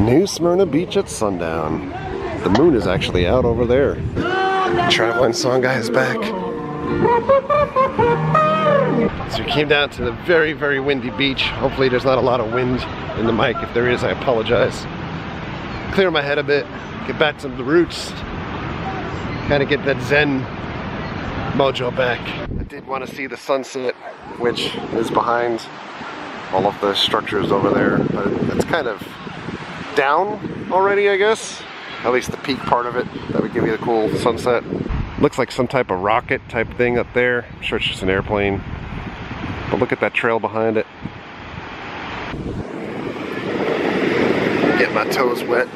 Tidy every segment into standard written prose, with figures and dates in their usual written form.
New Smyrna Beach at sundown. The moon is actually out over there. Traveling song guy is back. So we came down to the very, very windy beach. Hopefully there's not a lot of wind in the mic. If there is, I apologize. Clear my head a bit, get back to the roots, kind of get that Zen mojo back. I did want to see the sunset, which is behind all of the structures over there, but it's kind of down already, I guess. At least the peak part of it, that would give you the cool sunset. Looks like some type of rocket type thing up there. I'm sure it's just an airplane. But look at that trail behind it. Get my toes wet.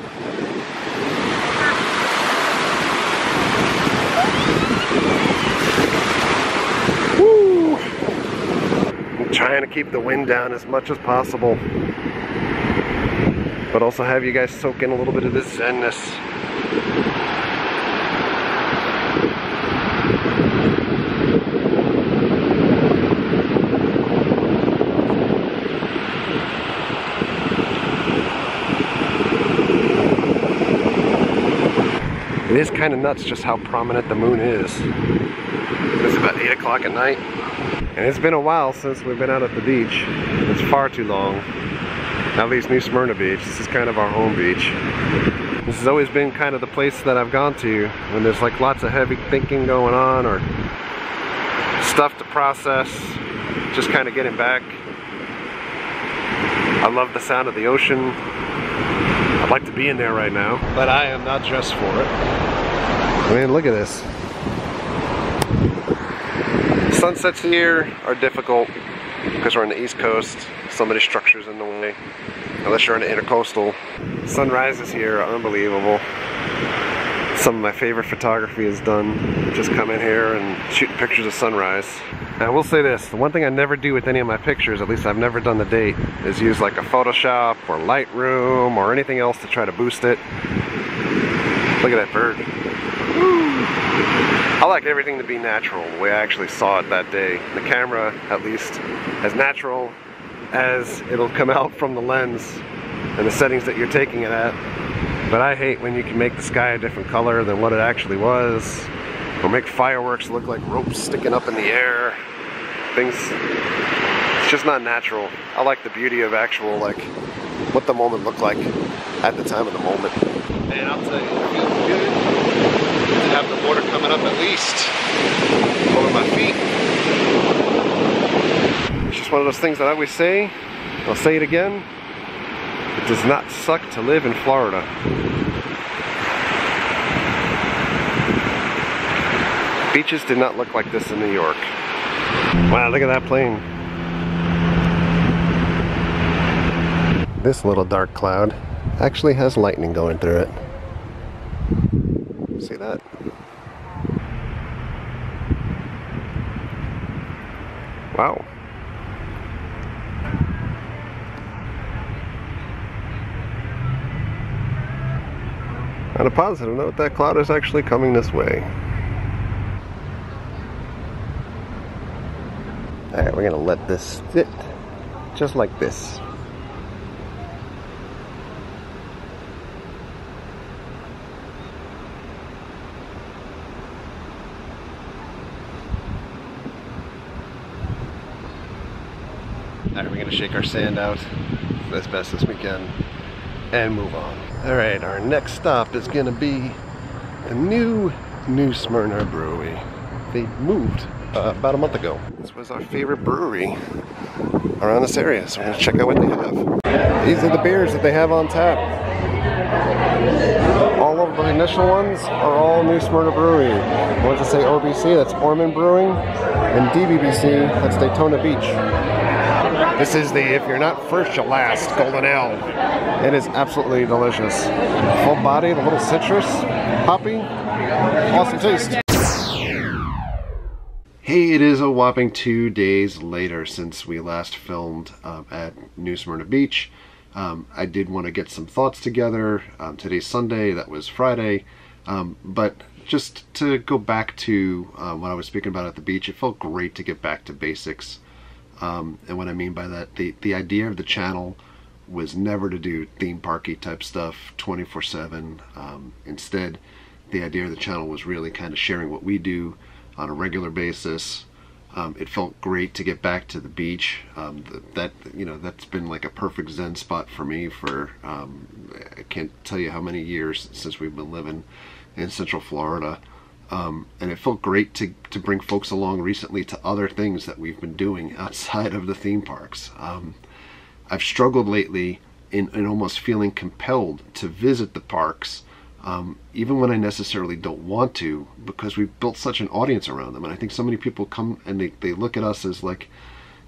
Woo! I'm trying to keep the wind down as much as possible, but also have you guys soak in a little bit of this zenness. It is kind of nuts just how prominent the moon is. It's about 8 o'clock at night. And it's been a while since we've been out at the beach. It's far too long. At least New Smyrna Beach. This is kind of our home beach. This has always been kind of the place that I've gone to when there's like lots of heavy thinking going on or stuff to process. Just kind of getting back. I love the sound of the ocean. I'd like to be in there right now, but I am not dressed for it. I mean, look at this. Sunsets here are difficult because we're on the East Coast. So many structures in the way, unless you're on the intercoastal. Sunrises here are unbelievable. Some of my favorite photography is done. Just come in here and shoot pictures of sunrise. Now I will say this, the one thing I never do with any of my pictures, at least I've never done to date, is use like a Photoshop or Lightroom or anything else to try to boost it. Look at that bird. I like everything to be natural, the way I actually saw it that day. The camera, at least, as natural as it'll come out from the lens and the settings that you're taking it at. But I hate when you can make the sky a different color than what it actually was, or make fireworks look like ropes sticking up in the air. Things, it's just not natural. I like the beauty of actual, like, what the moment looked like at the time of the moment. And I'll tell you, it feels good to have the water coming up at least over my feet. It's just one of those things that I always say, I'll say it again, it does not suck to live in Florida. Beaches did not look like this in New York. Wow, look at that plane. This little dark cloud actually has lightning going through it. See that? Wow. On a positive note, that cloud is actually coming this way. Alright, we're gonna let this sit just like this. Alright, we're gonna shake our sand out as best as we can and move on. Alright, our next stop is gonna be the New Smyrna Brewery. They moved about a month ago. This was our favorite brewery around this area, so we're gonna check out what they have. These are the beers that they have on tap. All of the initial ones are all New Smyrna Brewery. I want to say OBC, that's Ormond Brewing, and DBBC, that's Daytona Beach. This is the if you're not first, you're last Golden Ale. It is absolutely delicious. Full body, a little citrus, hoppy, awesome taste. Hey, it is a whopping 2 days later since we last filmed at New Smyrna Beach. I did want to get some thoughts together. Today's Sunday, that was Friday. But just to go back to what I was speaking about at the beach, it felt great to get back to basics. And what I mean by that, the idea of the channel was never to do theme parky type stuff 24/7. Instead, the idea of the channel was really kind of sharing what we do on a regular basis. It felt great to get back to the beach. That's been like a perfect zen spot for me for I can't tell you how many years since we've been living in Central Florida. And it felt great to bring folks along recently to other things that we've been doing outside of the theme parks. I've struggled lately in almost feeling compelled to visit the parks, even when I necessarily don't want to, because we've built such an audience around them. And I think so many people come and they look at us as like,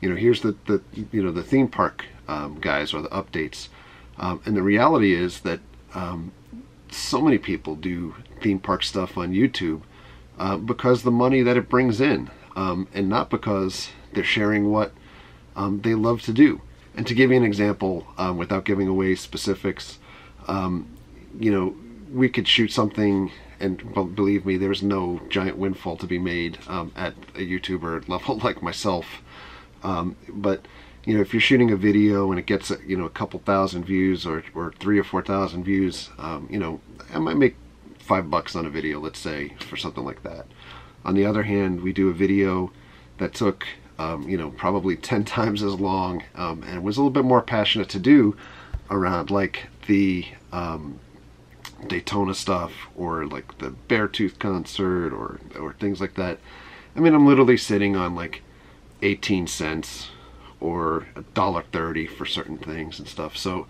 here's the theme park guys, or the updates. And the reality is that so many people do theme park stuff on YouTube because the money that it brings in, and not because they're sharing what they love to do. And to give you an example, without giving away specifics, we could shoot something, and believe me, there's no giant windfall to be made at a YouTuber level like myself. But if you're shooting a video and it gets a couple thousand views, or 3,000 or 4,000 views, I might make $5 on a video, let's say, for something like that. On the other hand, we do a video that took probably 10 times as long, and was a little bit more passionate to do around like the Daytona stuff, or like the Beartooth concert, or things like that. I mean, I'm literally sitting on like 18 cents or $1.30 for certain things and stuff. So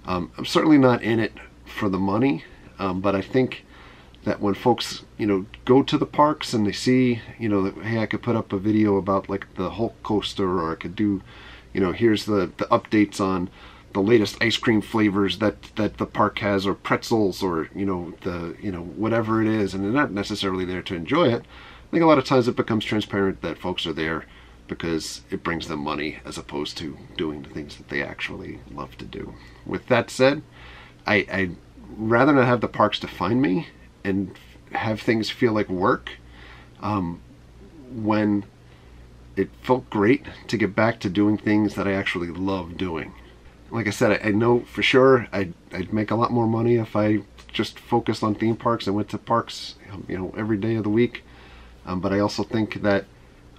I'm certainly not in it for the money, but I think that when folks go to the parks and they see that, hey, I could put up a video about like the Hulk coaster, or I could do here's the updates on the latest ice cream flavors that the park has, or pretzels, or whatever it is, and they're not necessarily there to enjoy it. I think a lot of times it becomes transparent that folks are there because it brings them money, as opposed to doing the things that they actually love to do. With that said, I'd rather not have the parks define me and have things feel like work, when it felt great to get back to doing things that I actually love doing. Like I said, I know for sure I'd make a lot more money if I just focused on theme parks and went to parks every day of the week. But I also think that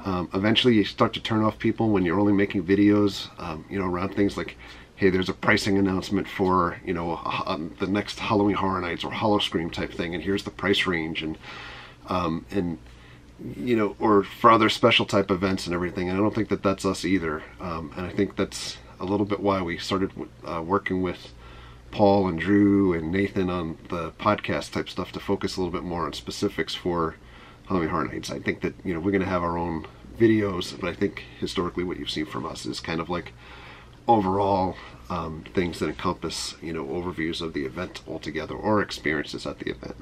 eventually you start to turn off people when you're only making videos around things like, hey, there's a pricing announcement for the next Halloween Horror Nights or Howl-O-Scream type thing, and here's the price range, and or for other special type events and everything. And I don't think that that's us either. And I think that's a little bit why we started working with Paul and Drew and Nathan on the podcast type stuff, to focus a little bit more on specifics for Halloween Horror Nights. I think that we're going to have our own videos, but I think historically what you've seen from us is kind of like overall things that encompass overviews of the event altogether, or experiences at the event.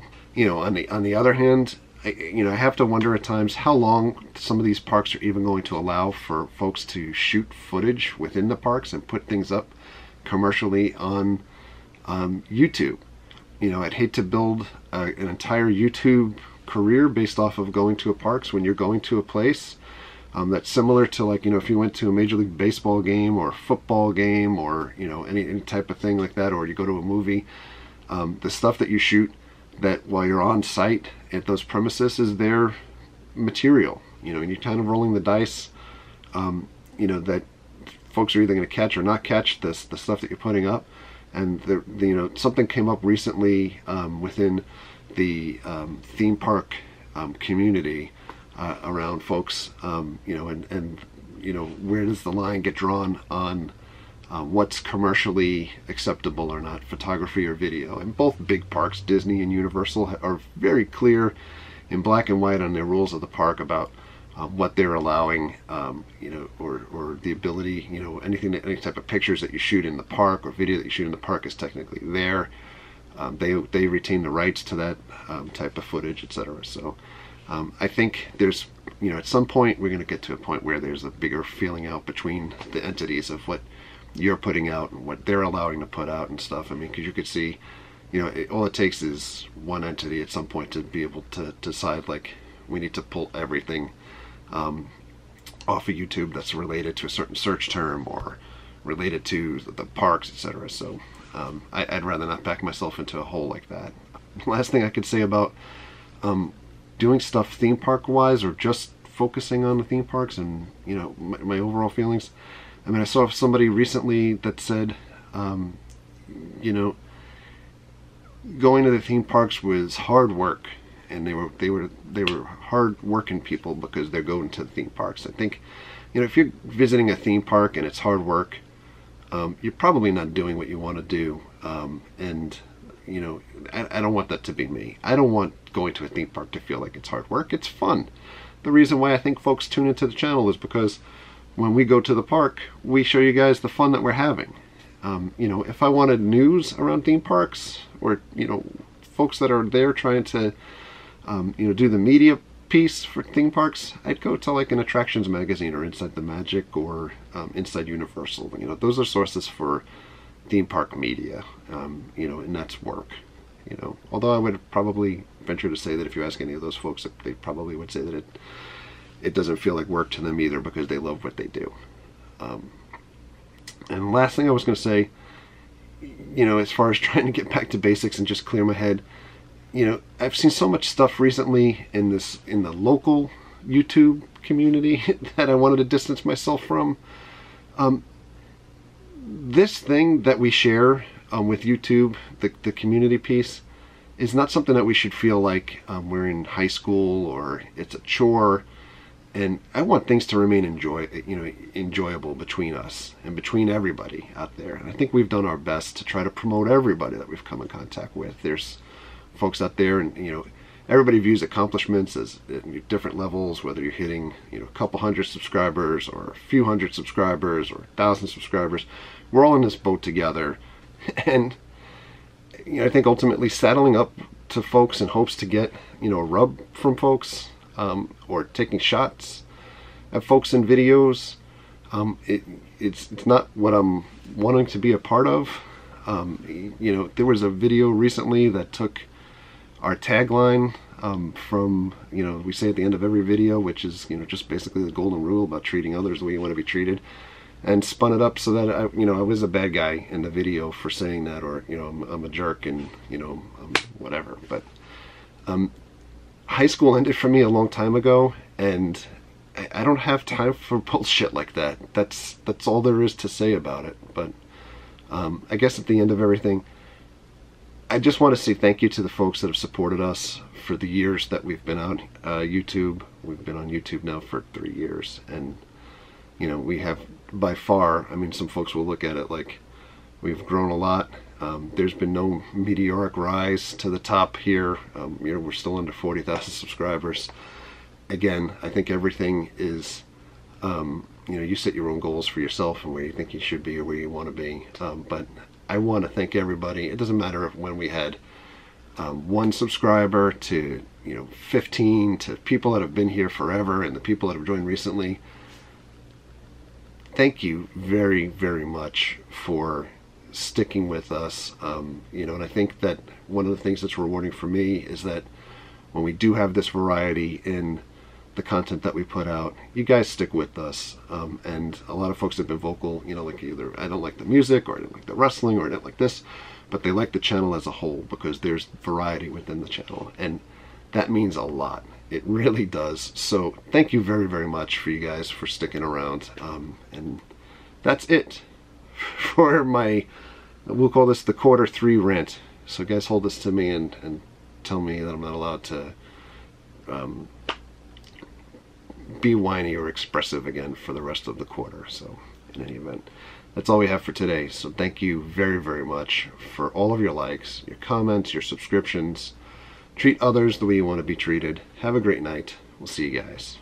On the other hand, I have to wonder at times how long some of these parks are even going to allow for folks to shoot footage within the parks and put things up commercially on YouTube. I'd hate to build an entire YouTube career based off of going to a parks when you're going to a place that's similar to, like, if you went to a Major League Baseball game or a football game, or any type of thing like that, or you go to a movie. The stuff that you shoot, that while you're on site at those premises, is their material, and you're kind of rolling the dice, that folks are either going to catch or not catch the stuff that you're putting up. And something came up recently within the theme park community around folks, and where does the line get drawn on what's commercially acceptable or not, photography or video. And both big parks, Disney and Universal, are very clear in black and white on their rules of the park about what they're allowing, or the ability, any type of pictures that you shoot in the park or video that you shoot in the park is technically there. They retain the rights to that type of footage, etc. So I think there's, at some point we're going to get to a point where there's a bigger feeling out between the entities of what you're putting out and what they're allowing to put out and stuff. I mean, because you could see, all it takes is one entity at some point to be able to decide, like, we need to pull everything off of YouTube that's related to a certain search term, or related to the parks, etc. So I'd rather not back myself into a hole like that. Last thing I could say about doing stuff theme park wise, or just focusing on the theme parks and, you know, my overall feelings. I mean, I saw somebody recently that said, you know, going to the theme parks was hard work, and they were hard working people because they're going to the theme parks. I think, you know, if you're visiting a theme park and it's hard work, you're probably not doing what you want to do. And you know, I don't want that to be me. I don't want going to a theme park to feel like it's hard work. It's fun. The reason why I think folks tune into the channel is because when we go to the park, we show you guys the fun that we're having. You know, if I wanted news around theme parks, or, you know, folks that are there trying to, you know, do the media piece for theme parks, I'd go to like an attractions magazine, or Inside the Magic, or Inside Universal. You know, those are sources for theme park media, you know, and that's work. You know, although I would probably venture to say that if you ask any of those folks, they probably would say that it doesn't feel like work to them either, because they love what they do. And the last thing I was going to say, you know, as far as trying to get back to basics and just clear my head, you know, I've seen so much stuff recently in the local YouTube community that I wanted to distance myself from. This thing that we share with YouTube, the community piece, is not something that we should feel like we're in high school or it's a chore. And I want things to remain enjoyable between us and between everybody out there. And I think we've done our best to try to promote everybody that we've come in contact with. There's folks out there, and, you know, everybody views accomplishments as at different levels, whether you're hitting, you know, a couple hundred subscribers, or a few hundred subscribers, or 1,000 subscribers. We're all in this boat together. And, you know, I think ultimately saddling up to folks in hopes to get, you know, a rub from folks, or taking shots at folks in videos, it's not what I'm wanting to be a part of. You know, there was a video recently that took our tagline from, you know, we say at the end of every video, which is, you know, just basically the golden rule about treating others the way you want to be treated, and spun it up so that I was a bad guy in the video for saying that, or, you know, I'm a jerk, and, you know, whatever. But high school ended for me a long time ago, and I don't have time for bullshit like that. That's all there is to say about it. But I guess at the end of everything, I just want to say thank you to the folks that have supported us for the years that we've been on YouTube. We've been on YouTube now for 3 years, and, you know, we have by far, I mean, some folks will look at it like we've grown a lot. There's been no meteoric rise to the top here. You know, we're still under 40,000 subscribers. Again, I think everything is, you know, you set your own goals for yourself and where you think you should be or where you want to be. But I want to thank everybody. It doesn't matter if when we had 1 subscriber to, you know, 15, to people that have been here forever and the people that have joined recently. Thank you very, very much for sticking with us. You know, and I think that one of the things that's rewarding for me is that when we do have this variety in the content that we put out, you guys stick with us. And a lot of folks have been vocal, you know, like either I don't like the music, or I didn't like the wrestling, or I didn't like this, but they like the channel as a whole because there's variety within the channel, and that means a lot. It really does. So thank you very, very much for you guys for sticking around. And that's it for my, we'll call this the Q3 rant. So guys, hold this to me and tell me that I'm not allowed to be whiny or expressive again for the rest of the quarter. So in any event, that's all we have for today. So thank you very, very much for all of your likes, your comments, your subscriptions. Treat others the way you want to be treated. Have a great night. We'll see you guys.